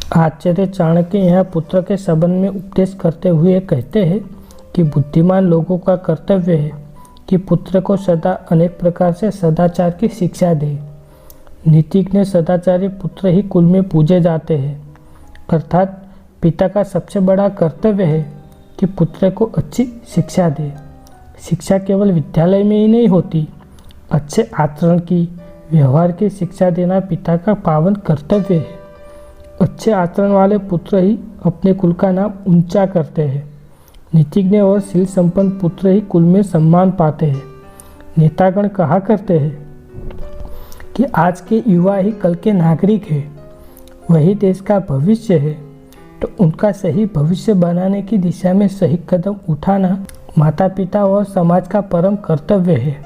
आचार्य चाणक्य यहाँ पुत्र के संबंध में उपदेश करते हुए कहते हैं कि बुद्धिमान लोगों का कर्तव्य है कि पुत्र को सदा अनेक प्रकार से सदाचार की शिक्षा दे। नीतिज्ञ सदाचारी पुत्र ही कुल में पूजे जाते हैं, अर्थात पिता का सबसे बड़ा कर्तव्य है कि पुत्र को अच्छी शिक्षा दे। शिक्षा केवल विद्यालय में ही नहीं होती, अच्छे आचरण की, व्यवहार की शिक्षा देना पिता का पावन कर्तव्य है। अच्छे आचरण वाले पुत्र ही अपने कुल का नाम ऊंचा करते हैं। नीतिज्ञ और शील संपन्न पुत्र ही कुल में सम्मान पाते हैं। नेतागण कहा करते हैं कि आज के युवा ही कल के नागरिक हैं, वही देश का भविष्य है। तो उनका सही भविष्य बनाने की दिशा में सही कदम उठाना माता पिता और समाज का परम कर्तव्य है।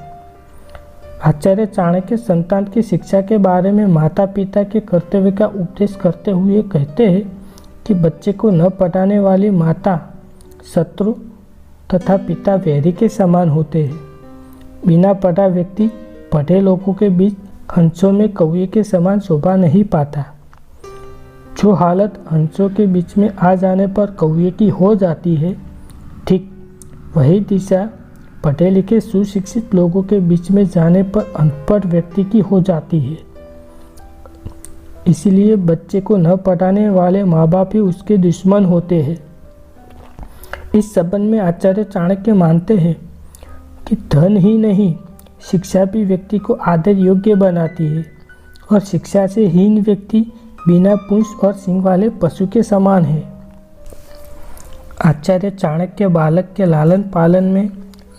आचार्य चाणक्य संतान की शिक्षा के बारे में माता पिता के कर्तव्य का उपदेश करते हुए कहते हैं कि बच्चे को न पढ़ाने वाली माता शत्रु तथा पिता वैरी के समान होते हैं। बिना पढ़ा व्यक्ति पढ़े लोगों के बीच हंसों में कौवे के समान शोभा नहीं पाता। जो हालत हंसों के बीच में आ जाने पर कौवे की हो जाती है, ठीक वही दिशा पढ़े लिखे सुशिक्षित लोगों के बीच में जाने पर अनपढ़ व्यक्ति की हो जाती है। इसलिए बच्चे को न पढ़ाने वाले माँ बाप ही उसके दुश्मन होते हैं। इस संबंध में आचार्य चाणक्य मानते हैं कि धन ही नहीं, शिक्षा भी व्यक्ति को आदर योग्य बनाती है और शिक्षा से हीन व्यक्ति बिना पूंछ और सींग वाले पशु के समान है। आचार्य चाणक्य बालक के लालन पालन में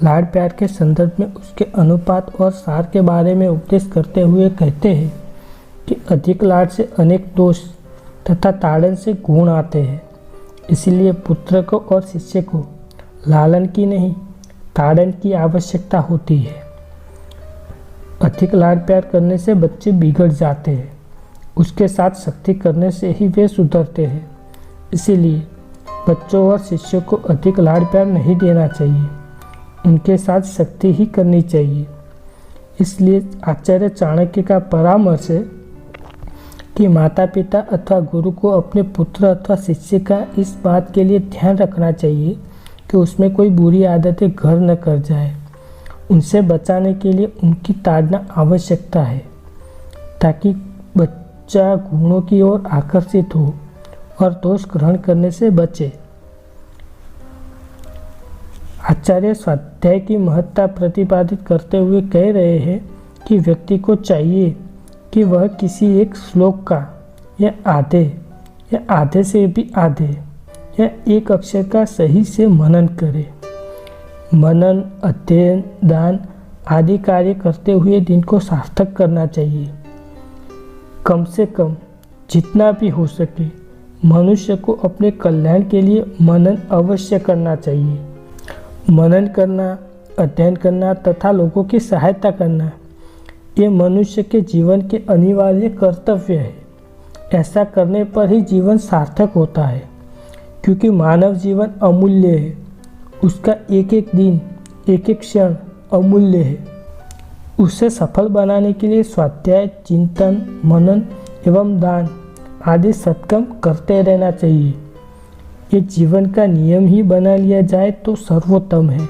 लाड प्यार के संदर्भ में उसके अनुपात और सार के बारे में उपदेश करते हुए कहते हैं कि अधिक लाड से अनेक दोष तथा ताड़न से गुण आते हैं। इसलिए पुत्र को और शिष्य को लालन की नहीं, ताड़न की आवश्यकता होती है। अधिक लाड प्यार करने से बच्चे बिगड़ जाते हैं, उसके साथ सख्ती करने से ही वे सुधरते हैं। इसीलिए बच्चों और शिष्यों को अधिक लाड प्यार नहीं देना चाहिए, उनके साथ सख्ती ही करनी चाहिए। इसलिए आचार्य चाणक्य का परामर्श है कि माता पिता अथवा गुरु को अपने पुत्र अथवा शिष्य का इस बात के लिए ध्यान रखना चाहिए कि उसमें कोई बुरी आदतें घर न कर जाए। उनसे बचाने के लिए उनकी ताड़ना आवश्यकता है ताकि बच्चा गुणों की ओर आकर्षित हो और दोष ग्रहण करने से बचे। आचार्य स्वाध्याय की महत्ता प्रतिपादित करते हुए कह रहे हैं कि व्यक्ति को चाहिए कि वह किसी एक श्लोक का या आधे से भी आधे या एक अक्षर का सही से मनन करे। मनन, अध्ययन, दान आदि कार्य करते हुए दिन को सार्थक करना चाहिए। कम से कम जितना भी हो सके मनुष्य को अपने कल्याण के लिए मनन अवश्य करना चाहिए। मनन करना, अध्ययन करना तथा लोगों की सहायता करना ये मनुष्य के जीवन के अनिवार्य कर्तव्य है। ऐसा करने पर ही जीवन सार्थक होता है, क्योंकि मानव जीवन अमूल्य है। उसका एक एक दिन, एक एक क्षण अमूल्य है। उसे सफल बनाने के लिए स्वाध्याय, चिंतन, मनन एवं दान आदि सत्कर्म करते रहना चाहिए। ये जीवन का नियम ही बना लिया जाए तो सर्वोत्तम है।